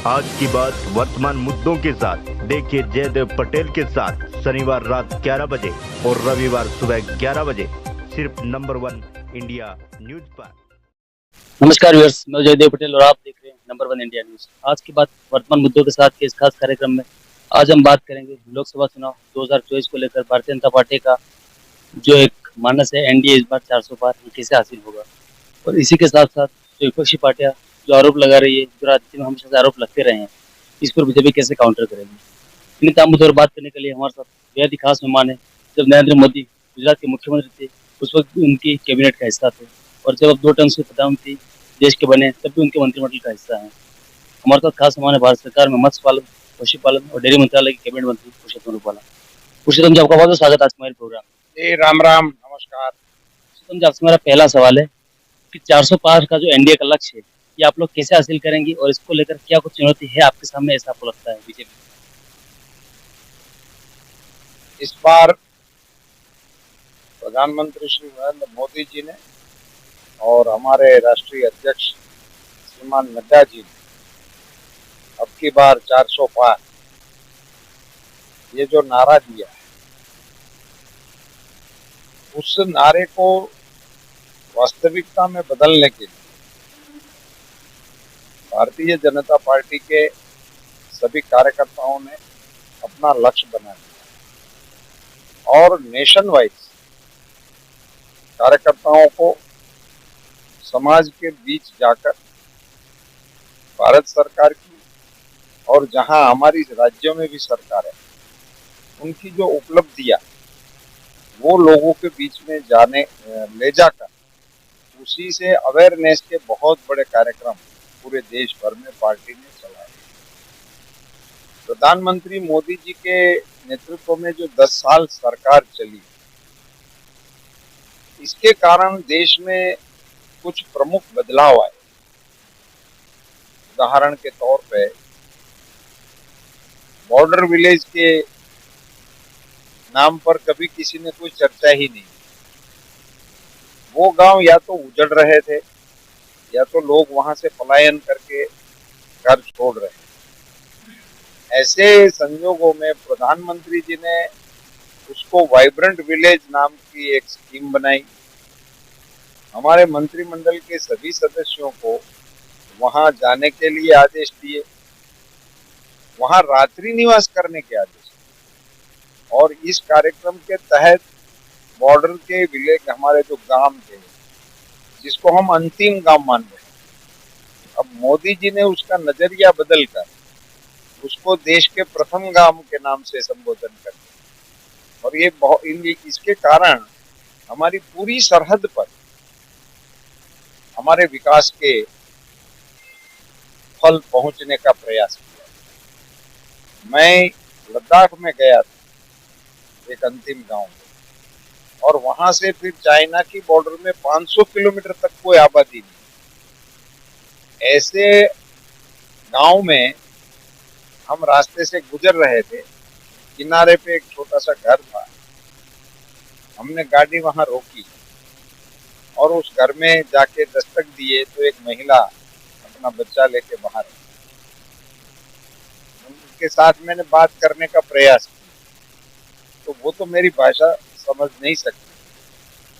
आज की बात वर्तमान मुद्दों के साथ देखिए जयदेव पटेल के साथ शनिवार रात 11 बजे और रविवार सुबह 11 बजे सिर्फ नंबर 1 इंडिया न्यूज पर। नमस्कार व्यूअर्स, मैं जयदेव पटेल और आप देख रहे हैं नंबर 1 इंडिया न्यूज। आज की बात वर्तमान मुद्दों के साथ के इस खास कार्यक्रम में आज हम बात करेंगे लोकसभा चुनाव 2024 को लेकर भारतीय जनता पार्टी का जो एक मानस है एनडीए इस बार 400 पार ये कैसे हासिल होगा, और इसी के साथ साथ जो विपक्षी पार्टियां जो आरोप लगा रही है, जो राज्य में हमेशा से आरोप लगते रहे हैं, इस पर बीजेपी कैसे काउंटर करेगी। इन तमाम मुद्दों पर बात करने के लिए हमारे साथ बेहद ही खास मेहमान है। जब नरेंद्र मोदी गुजरात के मुख्यमंत्री थे उस वक्त उनकी कैबिनेट का हिस्सा थे, और जब अब 2 टर्म से प्रधानमंत्री देश के बने तब भी उनके मंत्रिमंडल का हिस्सा है। हमारे साथ खास मेहमान है भारत सरकार में मत्स्य पालन, पशुपालन और डेयरी मंत्रालय के कैबिनेट मंत्री पुरुषोत्तम रूपाला। पुरुषोत्तम जी, आपका बहुत बहुत स्वागत है आज हमारे प्रोग्राम में। जी राम राम, नमस्कार। पुरुषोत्तम जी, आपसे मेरा पहला सवाल है कि 400 पार का जो एनडीए का लक्ष्य है ये आप लोग कैसे हासिल करेंगे, और इसको लेकर क्या कुछ चुनौती है आपके सामने, ऐसा आपको लगता है बीजेपी? इस बार प्रधानमंत्री श्री नरेंद्र मोदी जी ने और हमारे राष्ट्रीय अध्यक्ष श्रीमान नड्डा जी ने अब की बार 400 पार ये जो नारा दिया है, उस नारे को वास्तविकता में बदलने के लिए भारतीय जनता पार्टी के सभी कार्यकर्ताओं ने अपना लक्ष्य बना लिया और नेशन वाइज कार्यकर्ताओं को समाज के बीच जाकर भारत सरकार की और जहां हमारी राज्यों में भी सरकार है उनकी जो उपलब्धियां वो लोगों के बीच में जाने ले जाकर उसी से अवेयरनेस के बहुत बड़े कार्यक्रम पूरे देश भर में पार्टी ने चलाए। प्रधानमंत्री मोदी जी के नेतृत्व में जो 10 साल सरकार चली, इसके कारण देश में कुछ प्रमुख बदलाव आए। उदाहरण के तौर पे बॉर्डर विलेज के नाम पर कभी किसी ने कोई चर्चा ही नहीं। वो गांव या तो उजड़ रहे थे या तो लोग वहां से पलायन करके घर छोड़ रहे हैं। ऐसे संजोगों में प्रधानमंत्री जी ने उसको वाइब्रेंट विलेज नाम की एक स्कीम बनाई। हमारे मंत्रिमंडल के सभी सदस्यों को वहां जाने के लिए आदेश दिए, वहां रात्रि निवास करने के आदेश, और इस कार्यक्रम के तहत बॉर्डर के विलेज हमारे जो गांव थे जिसको हम अंतिम गांव मान रहे हैं, अब मोदी जी ने उसका नजरिया बदलकर उसको देश के प्रथम गांव के नाम से संबोधन कर दिया। और ये इसके कारण हमारी पूरी सरहद पर हमारे विकास के फल पहुंचने का प्रयास किया। मैं लद्दाख में गया था एक अंतिम गांव में, और वहां से फिर चाइना की बॉर्डर में 500 किलोमीटर तक कोई आबादी नहीं। ऐसे गांव में हम रास्ते से गुजर रहे थे, किनारे पे एक छोटा सा घर था। हमने गाड़ी वहां रोकी और उस घर में जाके दस्तक दिए तो एक महिला अपना बच्चा लेके बाहर आई। उनके साथ मैंने बात करने का प्रयास किया तो वो तो मेरी भाषा समझ नहीं सकती,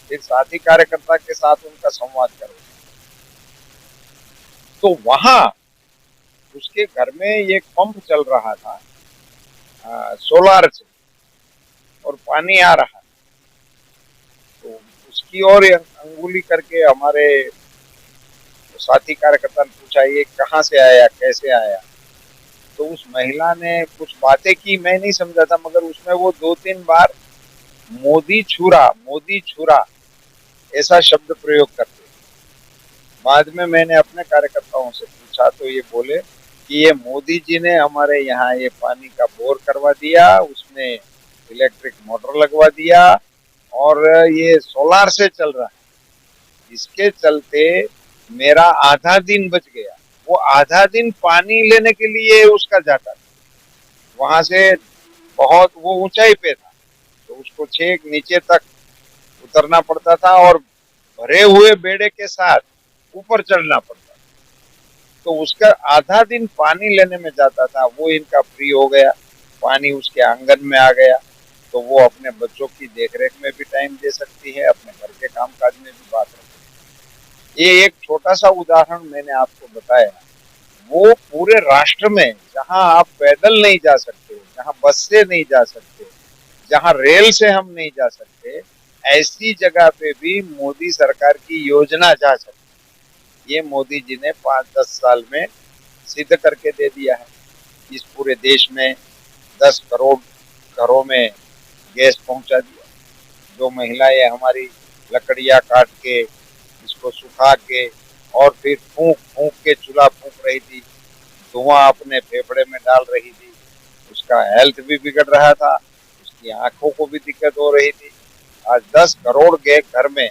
फिर साथी कार्यकर्ता के साथ उनका संवाद करो तो वहां उसके घर में एक पंप चल रहा था सोलार से, और पानी आ रहा। तो उसकी ओर अंगुली करके हमारे साथी कार्यकर्ता ने पूछा ये कहाँ से आया, कैसे आया। तो उस महिला ने कुछ बातें की, मैं नहीं समझा था, मगर उसमें वो 2-3 बार मोदी छुरा ऐसा शब्द प्रयोग करते। बाद में मैंने अपने कार्यकर्ताओं से पूछा तो ये बोले कि ये मोदी जी ने हमारे यहाँ ये पानी का बोर करवा दिया, उसमें इलेक्ट्रिक मोटर लगवा दिया और ये सोलार से चल रहा है, इसके चलते मेरा आधा दिन बच गया। वो आधा दिन पानी लेने के लिए उसका जाता था, वहां से बहुत वो ऊंचाई पे था तो उसको छेक नीचे तक उतरना पड़ता था और भरे हुए बेड़े के साथ ऊपर चढ़ना पड़ता। तो उसका आधा दिन पानी लेने में जाता था, वो इनका फ्री हो गया, पानी उसके आंगन में आ गया, तो वो अपने बच्चों की देखरेख में भी टाइम दे सकती है, अपने घर के कामकाज में भी बात रखती है। ये एक छोटा सा उदाहरण मैंने आपको बताया। वो पूरे राष्ट्र में जहां आप पैदल नहीं जा सकते, जहां बस से नहीं जा सकते, जहां रेल से हम नहीं जा सकते, ऐसी जगह पे भी मोदी सरकार की योजना जा सकती। ये मोदी जी ने 5-10 साल में सिद्ध करके दे दिया है। इस पूरे देश में 10 करोड़ घरों में गैस पहुंचा दिया। जो महिलाएं हमारी लकड़ियां काट के इसको सुखा के और फिर फूंक फूंक के चूल्हा फूंक रही थी, धुआं अपने फेफड़े में डाल रही थी, उसका हेल्थ भी बिगड़ रहा था, उसकी आंखों को भी दिक्कत हो रही थी। आज 10 करोड़ के घर में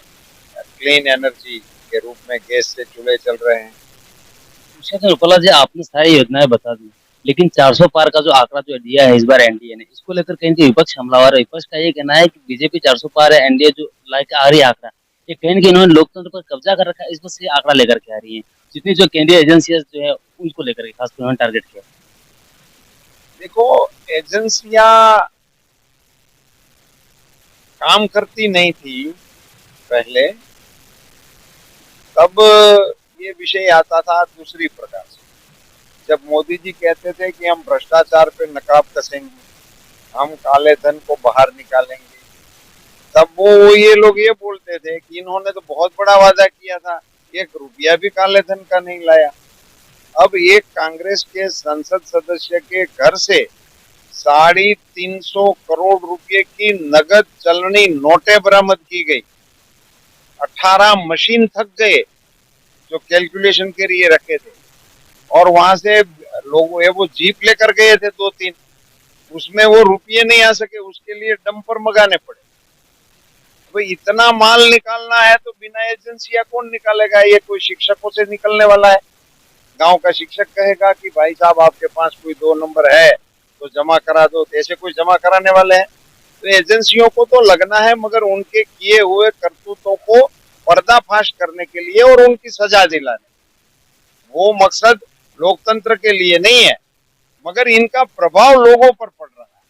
क्लीन एनर्जी के रूप में गैस से चूल्हे चल रहे हैं। पुरुषोत्तम रूपाला जी, आपने सारी योजनाएं बता दी, लेकिन 400 पार का जो आंकड़ा जो दिया है इस बार एनडीए ने, इसको लेकर कहीं कि विपक्ष हमलावर है। विपक्ष का ये कहना है कि बीजेपी 400 पार है, एनडीए जो लाइक आ रही है आंकड़ा, ये कहीं कि इन्होंने लोकतंत्र पर कब्जा कर रखा है, इस वजह से आंकड़ा लेकर के आ रही है। जितनी जो केंद्रीय एजेंसियां जो है उनको लेकर के खासकर उन्होंने टारगेट किया। देखो, एजेंसियां काम करती नहीं थी पहले, तब ये विषय आता था दूसरी प्रकार से। जब मोदी जी कहते थे कि हम भ्रष्टाचार पे नकाब कसेंगे, हम काले धन को बाहर निकालेंगे, तब वो ये लोग ये बोलते थे कि इन्होंने तो बहुत बड़ा वादा किया था, 1 रुपया भी काले धन का नहीं लाया। अब एक कांग्रेस के संसद सदस्य के घर से 350 करोड़ रुपए की नगद चलनी नोटें बरामद की गई। 18 मशीन थक गए जो कैलकुलेशन के लिए रखे थे, और वहां से लोग वो जीप लेकर गए थे 2-3, उसमें वो रुपये नहीं आ सके, उसके लिए डंपर मंगाने पड़े। भाई इतना माल निकालना है तो बिना एजेंसिया कौन निकालेगा? ये कोई शिक्षकों से निकलने वाला है? गांव का शिक्षक कहेगा कि भाई साहब आपके पास कोई 2 नंबर है तो जमा करा दो, तो ऐसे कोई जमा कराने वाले हैं? तो एजेंसियों को तो लगना है, मगर उनके किए हुए करतूतों को पर्दाफाश करने के लिए और उनकी सजा दिलाने। वो मकसद लोकतंत्र के लिए नहीं है, मगर इनका प्रभाव लोगों पर पड़ रहा है,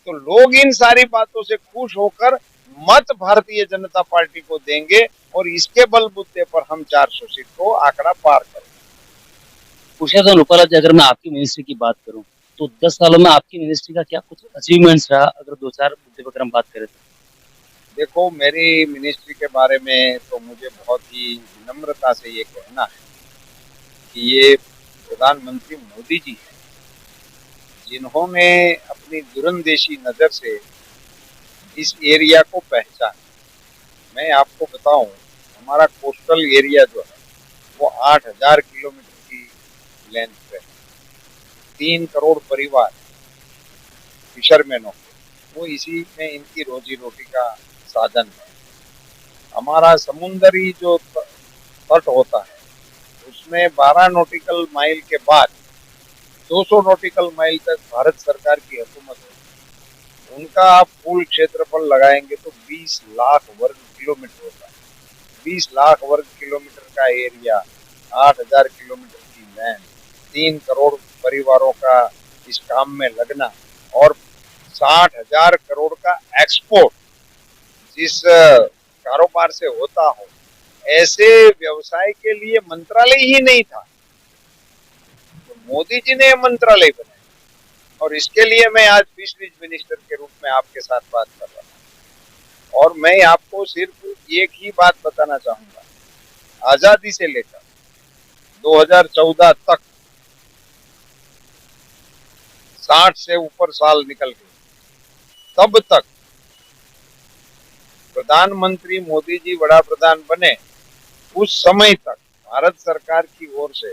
तो लोग इन सारी बातों से खुश होकर मत भारतीय जनता पार्टी को देंगे और इसके बलबूते पर हम 400 सीट को आंकड़ा पार करेंगे। पुरुषोत्तम रूपाला जी, अगर मैं आपकी मिनिस्ट्री की बात करूं तो 10 सालों में आपकी मिनिस्ट्री का क्या कुछ अचीवमेंट्स रहा, अगर 2-4 मुद्दे पर हम बात करें तो? देखो, मेरी मिनिस्ट्री के बारे में तो मुझे बहुत ही विनम्रता से ये कहना है कि ये प्रधानमंत्री मोदी जी हैं जिन्होंने अपनी दूरंदेशी नजर से इस एरिया को पहचाना। मैं आपको बताऊं, हमारा कोस्टल एरिया जो है वो 8000 किलोमीटर की लेंथ पे है। 3 करोड़ परिवार फिशरमैनों को, वो इसी में इनकी रोजी रोटी का साधन है। हमारा समुद्री जो तट होता है उसमें 12 नॉटिकल माइल के बाद 200 नॉटिकल माइल तक भारत सरकार की हुकूमत है। उनका आप कुल क्षेत्रफल लगाएंगे तो 20 लाख वर्ग किलोमीटर होता है। 20 लाख वर्ग किलोमीटर का एरिया, 8000 किलोमीटर की लैंड, 3 करोड़ परिवारों का इस काम में लगना और 60,000 करोड़ का एक्सपोर्ट जिस कारोबार से होता हो, ऐसे व्यवसाय के लिए मंत्रालय ही नहीं था, तो मोदी जी ने मंत्रालय बनाया। और इसके लिए मैं आज फिशरीज मिनिस्टर के रूप में आपके साथ बात कर रहा हूँ। और मैं आपको सिर्फ एक ही बात बताना चाहूंगा, आजादी से लेकर 2014 तक 60 से ऊपर साल निकल गए, तब तक प्रधानमंत्री मोदी जी बड़ा प्रधान बने उस समय तक भारत सरकार की ओर से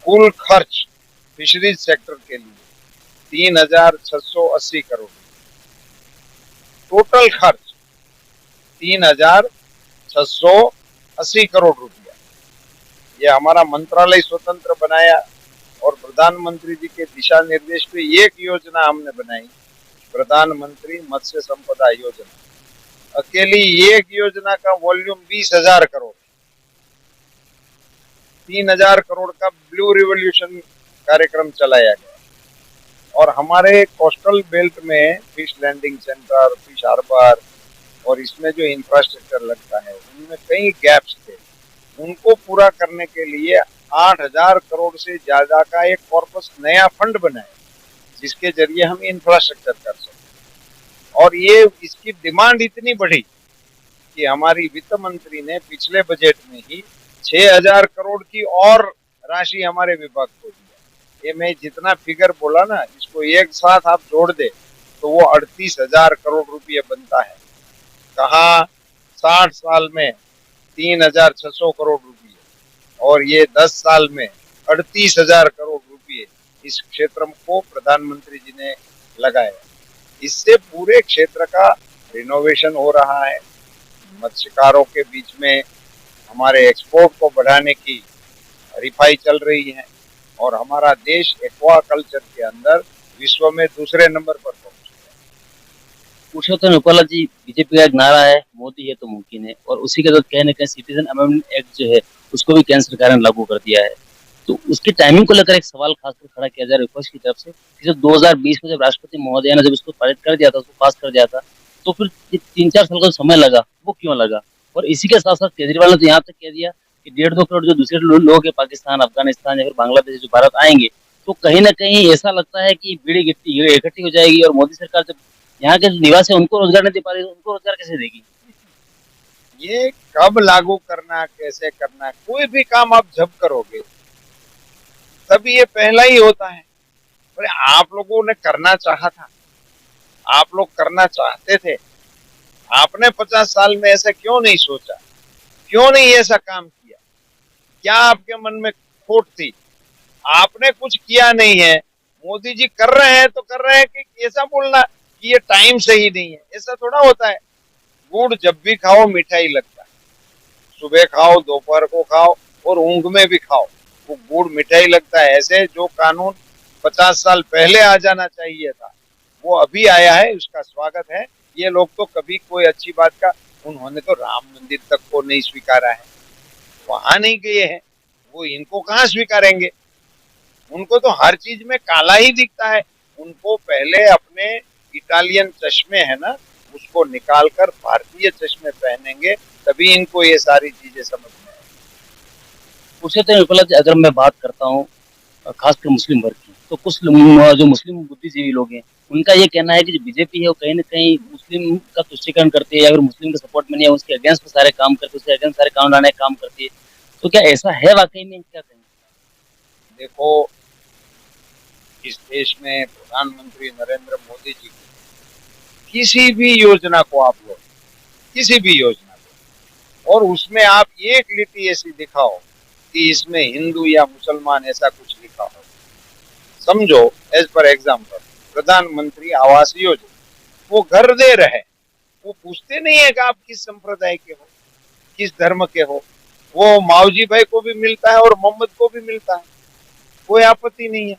कुल खर्च फिशरीज सेक्टर के लिए 3680 करोड़, टोटल खर्च 3680 करोड़ रुपया। ये हमारा मंत्रालय स्वतंत्र बनाया और प्रधानमंत्री जी के दिशा निर्देश पे एक योजना हमने बनाई, प्रधानमंत्री मत्स्य संपदा योजना। अकेली एक योजना का वॉल्यूम 20,000 करोड़। 3,000 करोड़ का ब्लू रिवॉल्यूशन कार्यक्रम चलाया गया। और हमारे कोस्टल बेल्ट में fish landing centre, fish harbour और इसमें जो इंफ्रास्ट्रक्चर लगता है उनमें कई गैप्स थे। उनको पूरा करने के लिए 8,000 करोड़ से ज्यादा का एक कॉर्पस नया फंड बनाया, जिसके जरिए हम इंफ्रास्ट्रक्चर कर सकते। और ये इसकी डिमांड इतनी बढ़ी कि हमारी वित्त मंत्री ने पिछले बजट में ही 6,000 करोड़ की और राशि हमारे विभाग को दिया। ये मैं जितना फिगर बोला ना, इसको एक साथ आप जोड़ दे तो वो 38,000 करोड़ रुपये बनता है। कहा 60 साल में 3,600 करोड़ रुपये, और ये 10 साल में 38,000 करोड़ रुपये इस क्षेत्र को प्रधानमंत्री जी ने लगाया। इससे पूरे क्षेत्र का रिनोवेशन हो रहा है। मत्स्यकारों के बीच में हमारे एक्सपोर्ट को बढ़ाने की हरीफाई चल रही है, और हमारा देश एक्वा कल्चर के अंदर विश्व में दूसरे नंबर पर पहुंच गया। पुरुषोत्तम रूपाला जी, बीजेपी का एक नारा है मोदी है तो मुमकिन है, और उसी के साथ कहीं ना कहीं सिटीजन अमेंडमेंट एक्ट जो है उसको भी केंद्र सरकार ने लागू कर दिया है। तो उसकी टाइमिंग को लेकर एक सवाल खासकर खड़ा किया जा रहा है विपक्ष की तरफ से कि जब 2020 में जब राष्ट्रपति महोदय ने जब इसको पारित कर दिया था, उसको पास कर दिया था, तो फिर 3-4 साल का समय लगा, वो क्यों लगा? और इसी के साथ साथ केजरीवाल ने तो यहाँ तक कह दिया कि 1.5-2 करोड़ जो दूसरे लोग हैं पाकिस्तान, अफगानिस्तान या फिर बांग्लादेश जो भारत आएंगे, तो कहीं ना कहीं ऐसा लगता है कि भीड़ इकट्ठी हो जाएगी, और मोदी सरकार जब यहाँ के निवासी उनको रोजगार नहीं दे पा रही, उनको रोजगार कैसे देगी? ये कब लागू करना, कैसे करना, कोई भी काम आप जब करोगे तभी ये पहला ही होता है। अरे आप लोगों ने करना चाहा था, आप लोग करना चाहते थे, आपने 50 साल में ऐसा क्यों नहीं सोचा, क्यों नहीं ऐसा काम किया? क्या आपके मन में खोट थी? आपने कुछ किया नहीं है, मोदी जी कर रहे हैं तो कर रहे हैं कि ऐसा बोलना कि ये टाइम सही नहीं है, ऐसा थोड़ा होता है। गुड़ जब भी खाओ मिठाई लगता है, सुबह खाओ, दोपहर को खाओ और ऊंघ में भी खाओ, वो गुड़ मिठाई लगता है। ऐसे जो कानून 50 साल पहले आ जाना चाहिए था वो अभी आया है, उसका स्वागत है। ये लोग तो कभी कोई अच्छी बात का, उन्होंने तो राम मंदिर तक को नहीं स्वीकारा है, वहां नहीं गए हैं, वो इनको कहाँ स्वीकारेंगे? उनको तो हर चीज में काला ही दिखता है। उनको पहले अपने इटालियन चश्मे है ना, उसको निकालकर भारतीय चश्मे पहनेंगे, तभी इनको ये सारी चीजें समझ में आएंगी। पुरुषोत्तम रूपाला जी, अगर मैं बात करता हूँ खासकर मुस्लिम वर्ग की, तो कुछ जो मुस्लिम बुद्धिजीवी लोग हैं उनका ये कहना है कि जो बीजेपी है वो कहीं ना कहीं मुस्लिम का तुष्टीकरण करती है, या फिर मुस्लिम के सपोर्ट में नहीं है, उसके अगेंस्ट में सारे काम करती है, उसके अगेंस्ट सारे कानून लाने का काम करती है। तो क्या ऐसा है वाकई में? क्या कहेंगे? देखो, इस देश में प्रधानमंत्री नरेंद्र मोदी जी की किसी भी योजना को आप लो, किसी भी योजना को, और उसमें आप एक लिट्टी ऐसी दिखाओ कि इसमें हिंदू या मुसलमान ऐसा कुछ लिखा हो। समझो, एज पर एग्जाम्पल, प्रधानमंत्री आवास योजना, वो घर दे रहे, वो पूछते नहीं है कि आप किस संप्रदाय के हो, किस धर्म के हो। वो मावजी भाई को भी मिलता है और मोहम्मद को भी मिलता है, कोई आपत्ति नहीं है।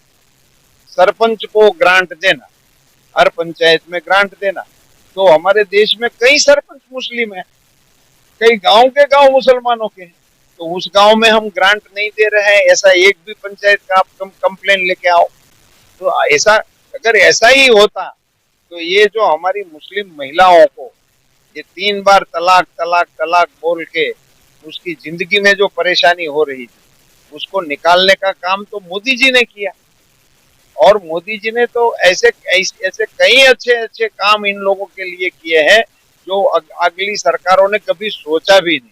सरपंच को ग्रांट देना, हर पंचायत में ग्रांट देना, तो हमारे देश में कई सरपंच मुस्लिम हैं, कई गांव के गांव मुसलमानों के हैं, तो उस गांव में हम ग्रांट नहीं दे रहे हैं, ऐसा एक भी पंचायत का आप कंप्लेन लेके आओ। तो ऐसा, अगर ऐसा ही होता तो ये जो हमारी मुस्लिम महिलाओं को ये 3 बार तलाक तलाक तलाक बोल के उसकी जिंदगी में जो परेशानी हो रही थी, उसको निकालने का काम तो मोदी जी ने किया। और मोदी जी ने तो ऐसे ऐसे कई अच्छे अच्छे काम इन लोगों के लिए किए हैं जो अगली सरकारों ने कभी सोचा भी नहीं।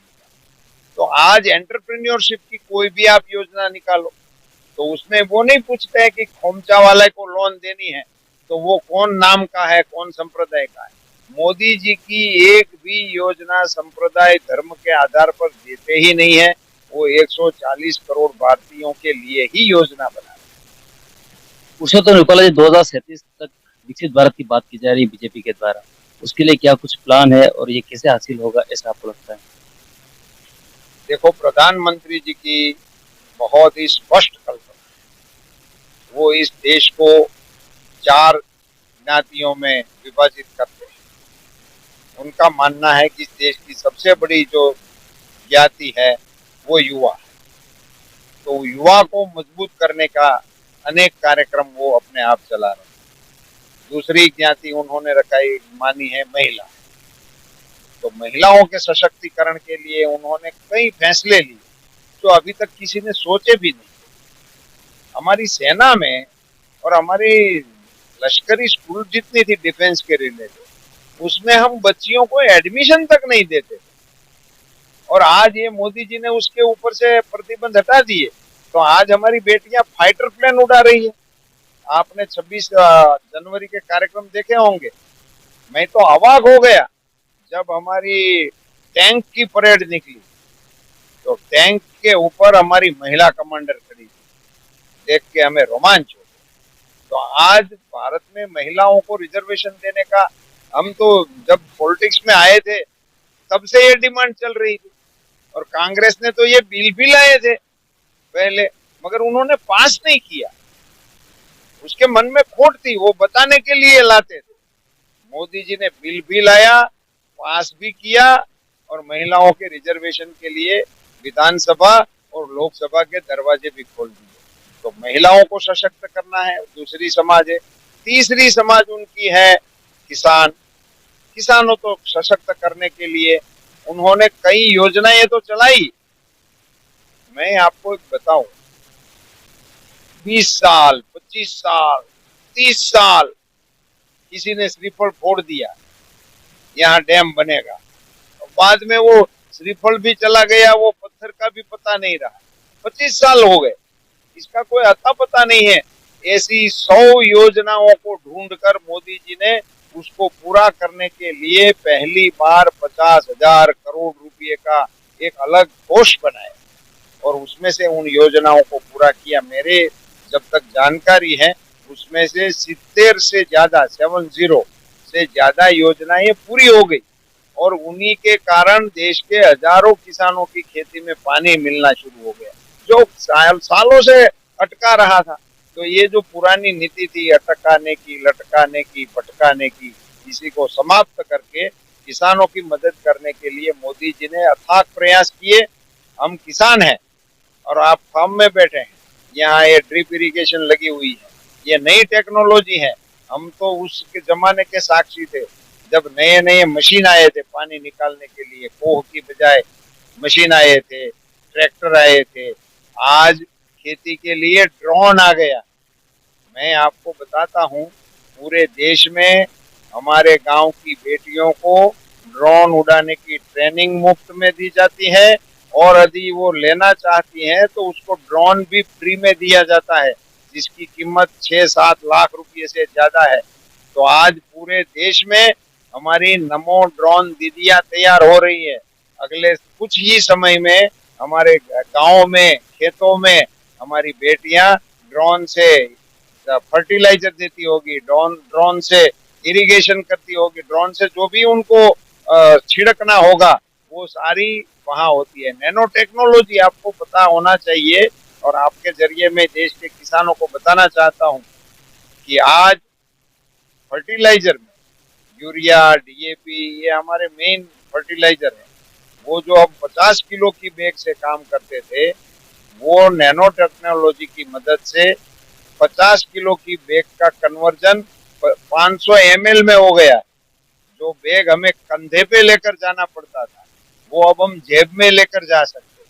तो आज एंटरप्रेन्योरशिप की कोई भी आप योजना निकालो तो उसमें वो नहीं पूछते हैं कि खोमचा वाले को लोन देनी है तो वो कौन नाम का है, कौन संप्रदाय का है। मोदी जी की एक भी योजना संप्रदाय धर्म के आधार पर देते ही नहीं है। वो 140 करोड़ भारतीयों के लिए ही योजना बना। पुरुषोत्तम रूपाला जी, 2037 तक विकसित भारत की बात की जा रही है बीजेपी के द्वारा, उसके लिए क्या कुछ प्लान है और ये कैसे हासिल होगा, ऐसा आपको लगता है? देखो, प्रधानमंत्री जी की बहुत ही स्पष्ट कल्पना है। वो इस देश को 4 ज्ञातियों में विभाजित करते हैं। उनका मानना है कि इस देश की सबसे बड़ी जो ज्ञाति है वो युवा है, तो युवा को मजबूत करने का अनेक कार्यक्रम वो अपने आप चला रहे हैं। दूसरी ज्ञाति उन्होंने रखाई मानी है महिला। तो महिलाओं के सशक्तिकरण के लिए उन्होंने कई फैसले लिए जो अभी तक किसी ने सोचे भी नहीं। हमारी सेना में और हमारी लश्करी स्कूल जितनी थी डिफेंस के रिलेटेड, उसमें हम बच्चियों को एडमिशन तक नहीं देते थे। और आज ये मोदी जी ने उसके ऊपर से प्रतिबंध हटा दिए, तो आज हमारी बेटियां फाइटर प्लेन उड़ा रही है। आपने 26 जनवरी के कार्यक्रम देखे होंगे। मैं तो अवाक हो गया जब हमारी टैंक की परेड निकली, तो टैंक के ऊपर हमारी महिला कमांडर खड़ी थी, देख के हमें रोमांच हो गया। तो आज भारत में महिलाओं को रिजर्वेशन देने का, हम तो जब पॉलिटिक्स में आए थे तब से ये डिमांड चल रही थी, और कांग्रेस ने तो ये बिल भी लाए थे पहले, मगर उन्होंने पास नहीं किया। उसके मन में खोट थी, वो बताने के लिए लाते थे। मोदी जी ने बिल भी लाया, पास भी किया, और महिलाओं के रिजर्वेशन के लिए विधानसभा और लोकसभा के दरवाजे भी खोल दिए। तो महिलाओं को सशक्त करना है, दूसरी समाज है। तीसरी समाज उनकी है किसान। किसानों को सशक्त करने के लिए उन्होंने कई योजनाएं तो चलाई। मैं आपको एक बताऊं, 20 साल, 25 साल, 30 साल किसी ने श्रीफल फोड़ दिया, यहाँ डैम बनेगा, और बाद में वो श्रीफल भी चला गया, वो पत्थर का भी पता नहीं रहा। 25 साल हो गए, इसका कोई अता पता नहीं है। ऐसी 100 योजनाओं को ढूंढकर मोदी जी ने उसको पूरा करने के लिए पहली बार 50,000 करोड़ रुपए का एक अलग कोष बनाया, और उसमें से उन योजनाओं को पूरा किया। मेरे जब तक जानकारी है उसमें से 70 से ज्यादा 70 से ज्यादा योजनाएं पूरी हो गई, और उन्हीं के कारण देश के हजारों किसानों की खेती में पानी मिलना शुरू हो गया, जो सालों से अटका रहा था। तो ये जो पुरानी नीति थी अटकाने की, लटकाने की, भटकाने की, इसी को समाप्त करके किसानों की मदद करने के लिए मोदी जी ने अथाक प्रयास किए। हम किसान हैं और आप फार्म में बैठे हैं, यहाँ ये ड्रिप इरिगेशन लगी हुई है, ये नई टेक्नोलॉजी है। हम तो उसके जमाने के साक्षी थे जब नए नए मशीन आए थे पानी निकालने के लिए, कोह की बजाय मशीन आए थे, ट्रैक्टर आए थे। आज खेती के लिए ड्रोन आ गया। मैं आपको बताता हूँ, पूरे देश में हमारे गांव की बेटियों को ड्रोन उड़ाने की ट्रेनिंग मुफ्त में दी जाती है, और यदि वो लेना चाहती हैं तो उसको ड्रोन भी फ्री में दिया जाता है, जिसकी कीमत 6-7 लाख रुपए से ज्यादा है। तो आज पूरे देश में हमारी नमो ड्रोन दीदियां तैयार हो रही है। अगले कुछ ही समय में हमारे गाँव में, खेतों में हमारी बेटियां ड्रोन से फर्टिलाइजर देती होगी, ड्रोन से इरिगेशन करती होगी, ड्रोन से जो भी उनको छिड़कना होगा वो सारी वहाँ होती है। नैनो टेक्नोलॉजी आपको पता होना चाहिए, और आपके जरिए मैं देश के किसानों को बताना चाहता हूँ कि आज फर्टिलाइजर में यूरिया, डीएपी, ये हमारे मेन फर्टिलाइजर है। वो जो अब 50 किलो की बैग से काम करते थे, वो नैनो टेक्नोलॉजी की मदद से 50 किलो की बैग का कन्वर्जन 500 ml में हो गया। जो बैग हमें कंधे पे लेकर जाना पड़ता था, वो अब हम जेब में लेकर जा सकते हैं,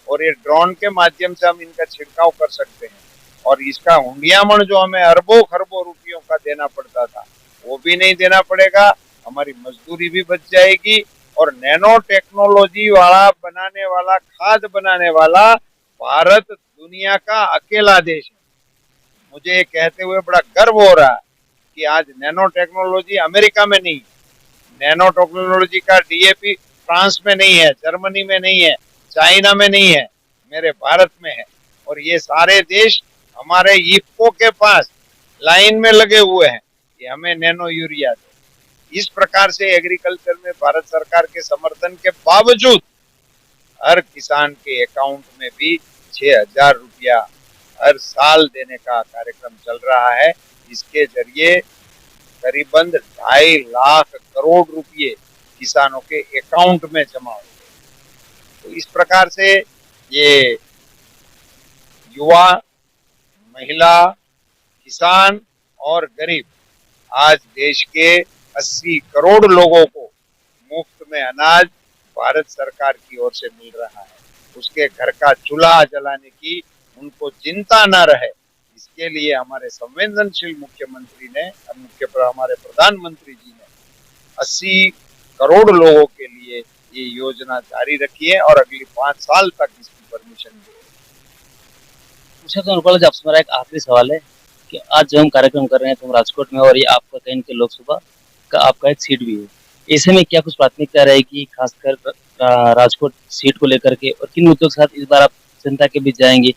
और ये ड्रोन के माध्यम से हम इनका छिड़काव कर सकते हैं। और इसका हुंडियामण जो हमें अरबों खरबों रुपयों का देना पड़ता था, वो भी नहीं देना पड़ेगा, हमारी मजदूरी भी बच जाएगी। और नैनो टेक्नोलॉजी वाला बनाने वाला, खाद बनाने वाला भारत दुनिया का अकेला देश है। मुझे ये कहते हुए बड़ा गर्व हो रहा है कि आज नैनो टेक्नोलॉजी अमेरिका में नहीं, नैनो टेक्नोलॉजी का डीएपी फ्रांस में नहीं है, जर्मनी में नहीं है, चाइना में नहीं है, मेरे भारत में है। और ये सारे देश हमारे इफ्को के पास लाइन में लगे हुए हैं कि हमें नैनो यूरिया दो। इस प्रकार से एग्रीकल्चर में भारत सरकार के समर्थन के बावजूद हर किसान के अकाउंट में भी 6,000 रुपया हर साल देने का कार्यक्रम चल रहा है। इसके जरिए करीबन 2.5 लाख करोड़ रुपए किसानों के अकाउंट में जमा हो गए। तो इस प्रकार से ये युवा, महिला, किसान और गरीब आज देश के 80 करोड़ लोगों को मुफ्त में अनाज भारत सरकार की ओर से मिल रहा है। उसके घर का चूल्हा जलाने की उनको चिंता न रहे, इसके लिए हमारे संवेदनशील मुख्यमंत्री ने हमारे प्रधानमंत्री जी ने 80 करोड़ लोगों के लिए ये योजना जारी रखी है और अगली 5 साल तक इसकी परमिशन दी है। पुरुषोत्तम रूपाला जी, आपसे मेरा एक आखिरी सवाल है कि आज जो हम कार्यक्रम कर रहे हैं तो हम राजकोट में, और ये आपका कहीं के लोकसभा का आपका एक सीट भी है, ऐसे में क्या कुछ प्राथमिकता रहेगी खासकर राजकोट सीट को लेकर के, और किन मुद्दों के साथ इस बार आप जनता के बीच जाएंगे,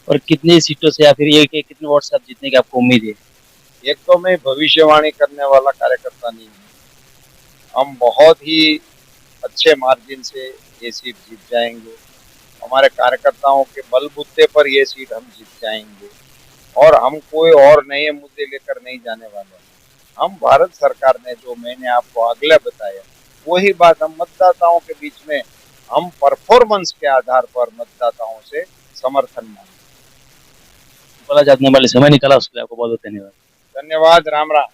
और कितनी सीटों से या फिर ये कि कितने वोट से आप जीतने की आपको उम्मीद है? एक तो मैं भविष्यवाणी करने वाला कार्यकर्ता नहीं हूँ। हम बहुत ही अच्छे मार्जिन से ये सीट जीत जाएंगे। हमारे कार्यकर्ताओं के बलबूते पर ये सीट हम जीत जाएंगे और हम कोई और नए मुद्दे लेकर नहीं जाने वाले हैं। हम भारत सरकार ने जो मैंने आपको अगले बताया वही बात हम मतदाताओं के बीच में हम परफॉर्मेंस के आधार पर मतदाताओं से समर्थन मांगे। रूपाला जी, आपने हमारे लिए समय निकाला, उसके लिए आपको बहुत बहुत धन्यवाद। धन्यवाद। राम राम।